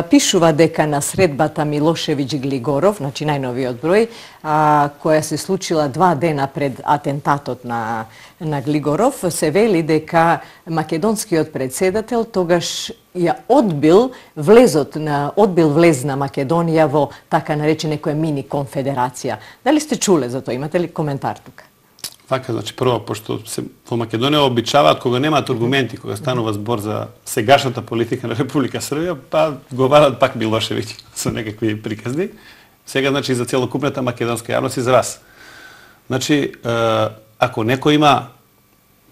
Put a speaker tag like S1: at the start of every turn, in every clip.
S1: пишува дека на средбата Милошевиќ-Глигоров, значи најновиот број, која се случила 2 дена пред атентатот на Глигоров, се вели дека македонскиот председател тогаш ја одбил влез на Македонија во така наречена некоја мини конфедерација. Дали сте чуле за тоа? Имате ли коментар тука?
S2: Така, значи прво, пошто во Македонија обичаваат кога немаат аргументи, кога станува збор за сегашната политика на Република Србија, па говорат пак Милошевиќ со некакви приказни. Сега, значи, за целокупната македонска јавност и за вас. Значи, ако некој има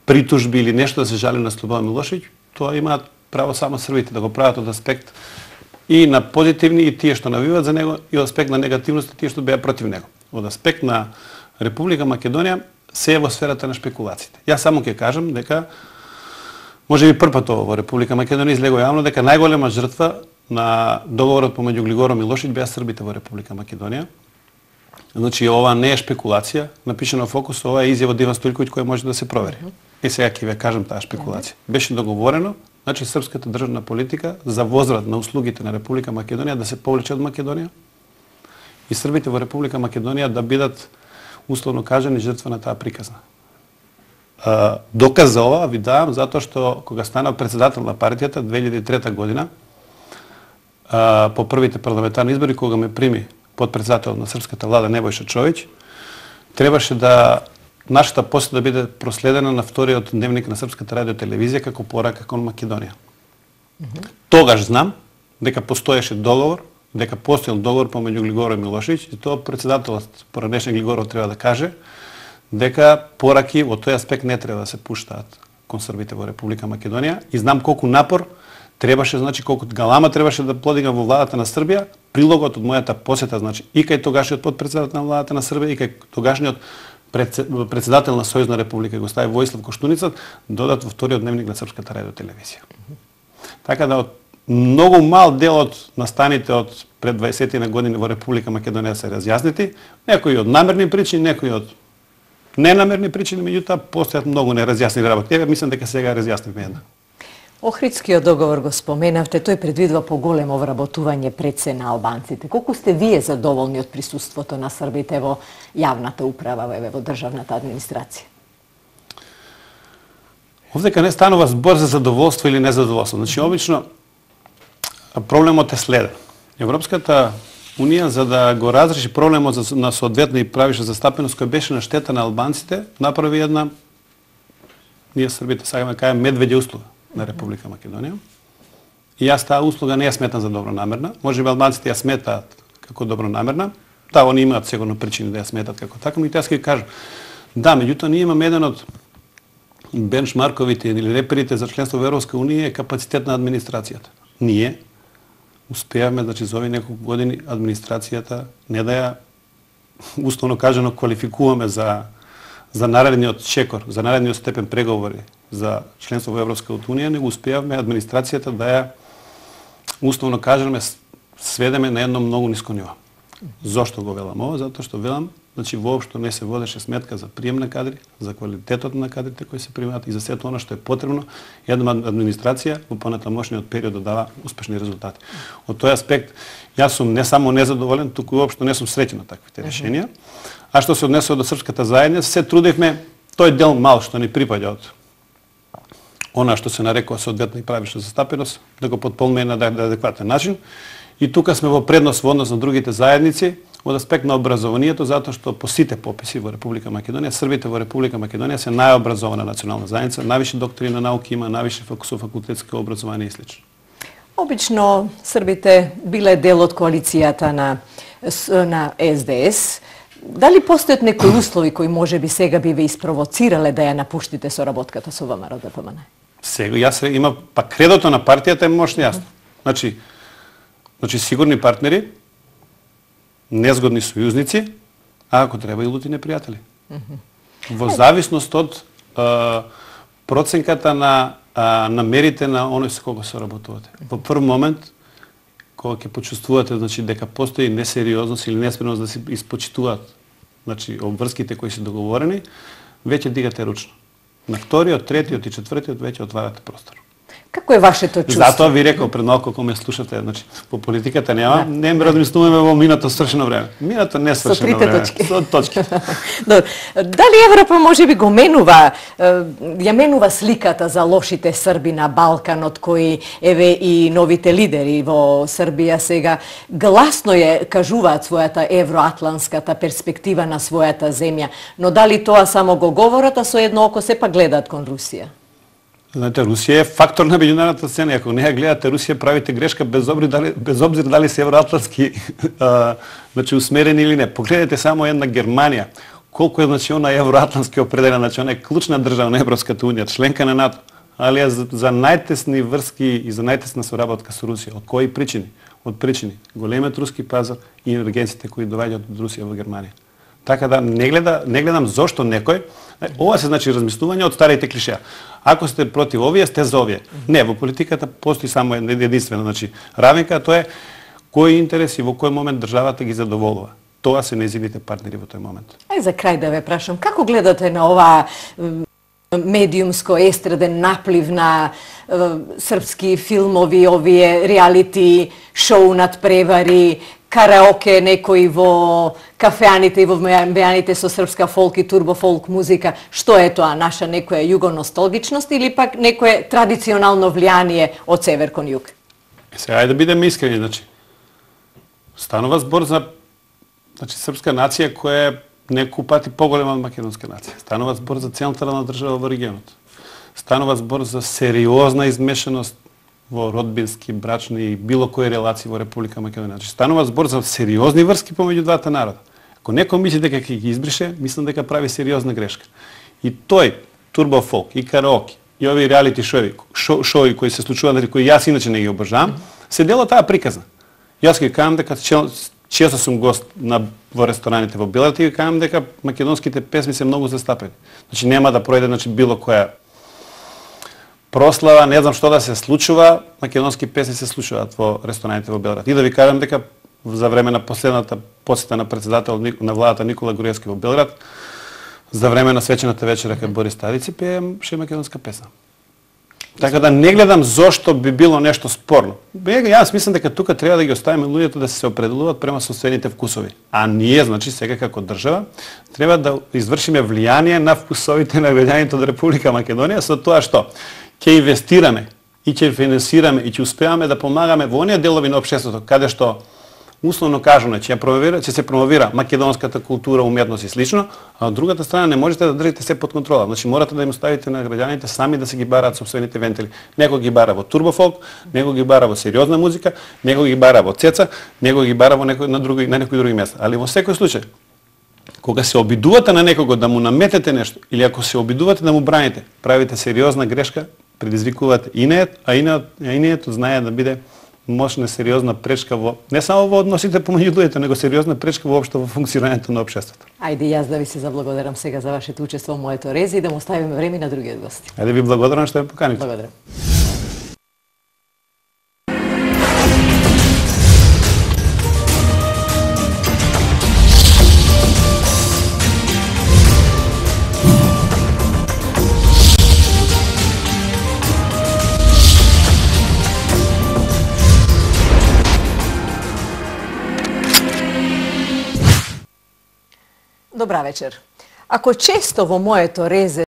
S2: притужби или нешто да се жали на Слободан Милошевиќ, тоа имаат право само србите да го прават од аспект и на позитивни и тие што навиваат за него, и од аспект на негативност тие што беа против него. Од аспект на Република Македонија се е во сферата на шпекулациите. Јас само ќе кажам дека можеби првпат во Република Македонија излего јавно дека најголема жртва на договорот помеѓу Глигоров и Милошевиќ беа србите во Република Македонија. Значи ова не е шпекулација, напишано во Фокус, ова е изјава од Иван Стојковиќ која може да се провери. И сега ќе ве кажам таа шпекулација. Беше договорено, значи српската државна политика за возврат на услугите на Република Македонија да се повлече од Македонија и србите во Република Македонија да бидат условно кажани жртва на таа приказна. Доказ за ова ви давам затоа што кога станав председател на партијата 2003 година, по првите парламентарни избори, кога ме прими подпредседател на српската влада Небојша Човиќ, требаше да нашата посета да биде проследена на вториот дневник на Српската радиотелевизија како порака кон Македонија. Тогаш знам дека постоеше договор, дека постоел договор помеѓу Глигоров и Милошевиќ, и тоа председателот поранешен Глигоров треба да каже дека пораки во тој аспект не треба да се пуштаат кон србите во Република Македонија, и знам колку напор требаше, значи колку галама требаше да подигна во владата на Србија, прилогот од мојата посета, значи и кај тогашниот подпредседател на владата на Србија и кај тогашниот председател на Сојузна република Југославија Војслав Коштуница додат во вториот дневник на Српската радиотелевизија. Така да од многу мал дел од настаните од пред 20 на години во Република Македонија се разјаснети, некои од намерни причини, некои од ненамерни причини, меѓутоа постојат многу неразјаснени работи. Еве мислам дека сега разјаснивме една.
S1: Охридскиот договор го споменавте, тој предвидува поголемо вработување пред се на албанците. Колку сте вие задоволни од присуството на србите во јавната управа, во државната администрација?
S2: Овдека не станува збор за задоволство или незадоволство. Значи, обично проблемот е следен. Европската Унија, за да го разреши проблемот на соодветна и правиша застапеност која беше на штета на албанците, направи една, ние србите сакаме да кажеме, медвеѓа услуга на Република Македонија. И јас таа услуга не ја сметам за добронамерна. Можеби албанците ја сметаат како добронамерна. Да, они имаат сигурно причини да ја сметат како така, но и јас ќе кажам. Да, меѓутоа ние имаме еден од бенчмарковите или реперите за членство во Европска Унија е капацитет на администрацијата. Ние успеавме, значи, за овие неколку години администрацијата не да ја условно кажано квалификуваме за наредниот чекор, за наредниот степен преговори за членство во Европска Унија, него успеавме администрацијата да ја условно кажеме сведеме на едно многу ниско ниво. Зошто го велам ова? Затоа што велам, значи воопшто не се водеше сметка за прием на кадри, за квалитетот на кадрите кои се примаат и за сето она што е потребно една администрација во понатамошниот период да дава успешни резултати. Од тој аспект јас сум не само незадоволен, туку воопшто не сум среќен од таквите решенија. А што се однесува до српската заедница, се трудевме тој дел мал што ни припаѓа од она што се нарекува соодветна и правишна застапеност да го потполниме на адекватен начин. И тука сме во предност во однос на другите заедници од аспект на образованието, затоа што по сите пописи во Република Македонија, србите во Република Македонија се најобразована национална заедница, највише доктори на науки има, највише факултетско образование и слично.
S1: Обично србите биле дел од коалицијата на СДС. Дали постојат некои услови кои можеби сега би ве испровоцирале да ја напуштите соработката со ВМРО-ДПМН?
S2: Сега јас има па кредото на партијата е мощно јасно. Значи сигурни партнери, незгодни сојузници, а ако треба и лути непријатели. Во зависност од проценката на мерите на оној со кого соработувате. Во прв момент, кога ќе почувствувате, значи, дека постои несериозност или неспремност да се испочитуваат, значи, обврските кои се договорени, веќе дигате ручно. На вториот, третиот и четвртиот веќе отварате простор.
S1: Како Како е вашето чувство?
S2: Затоа ви рекол пред малку кога ме слушате, значи по политиката не размислуваме во минато свршено време. Минато не свршено време.
S1: Со 3 точки.
S2: Со точки.
S1: Дали Европа можеби го менува, ја менува сликата за лошите Срби на Балканот, кои еве и новите лидери во Србија сега гласно ја кажуваат својата евроатлантската перспектива на својата земја, но дали тоа само го говорат, а со едно око сепак гледаат кон Русија?
S2: Знаете, Русија е фактор на меѓународната сцена. Ако не ја гледате Русија, правите грешка без обзир дали се евроатлантски значи усмерени или не. Погледнете само една Германија. Колку е значи она евроатлантски определена, значи она е клучна држава на Европската унија, членка на НАТО, али е за најтесни врски и за најтесна соработка со Русија. Од кои причини? Од причини големиот руски пазар и енергенците кои доаѓаат од Русија во Германија. Така да не гледам зошто некој. Ова се значи размислување од старите клишеа. Ако сте против овие, сте за овие. Не, во политиката постои само единствено, значи равенка, тоа е кои интереси во кој момент државата ги задоволува. Тоа се нејзините партнери во тој момент.
S1: Ај за крај да ве прашам, како гледате на ова медиумско, естраден наплив на српски филмови, овие реалити шоу над превари, караоке некои во кафеаните и во амбијаните со српска фолк и турбо фолк музика? Што е тоа, наша некоја југоносталгичност или пак некое традиционално влијание од север кон југ?
S2: Сега ајде да бидеме искрени, значи станува збор за српска нација која е неколку пати поголема од македонска нација. Станува збор за централна држава во регионот. Станува збор за сериозна измешаност во родбински, брачни и било кои релации во Република Македонија. Значи станува збор за сериозни врски помеѓу двата народа. Ако некој мисли дека ќе ги избрише, мислам дека прави сериозна грешка. И тој турбо фолк и караоке и овие реалити шоуи кои се случуваат, кои јас иначе не ги обожавам, се дела таа приказна. Јас ќе кажам дека често сум гост во рестораните во Белград и кажам дека македонските песми се многу застапени. Значи нема да пројде било која прослава, не знам што да се случува, македонски песни се случуваат во рестораните во Белград. И да ви кажам дека за време на последната посета на председател на владата Никола Груевски во Белград, за време на свечената вечера кај Борис Тадици пееше македонска песна. Така да не гледам зошто би било нешто спорно. Јас мислам дека тука треба да ги оставиме луѓето да се определуваат према сопствените вкусови. А ние, значи сега како држава, треба да извршиме влијание на вкусовите на граѓаните од Република Македонија со тоа што ќе инвестираме и ќе финансираме и ќе успеаме да помагаме во оние делови на општеството каде што условно кажано ќе се промовира македонската култура, уметност и слично, а од другата страна не можете да држите се под контрола. Значи морате да им оставите на граѓаните сами да се ги бараат сопствените вентили. Некој ги бара во турбофолк, некој ги бара во сериозна музика, некој ги бара во цеца, некој ги бара во на некои други места. Али во секој случај, кога се обидувате на некого да му наметете нешто или ако се обидувате да му браните, правите сериозна грешка, предизвикувате инеет, а инеето знае да биде мощна сериозна пречка во не само во односите помеѓу луѓето, него сериозна пречка воопшто во функционирањето на општеството.
S1: Ајде јас да ви се заблагодарам сега за вашето учество во моето рези и да му оставиме време на другиот гости.
S2: Ајде ви благодарам што ме поканите.
S1: Благодарам. Добра вечер. Ако често во моето резе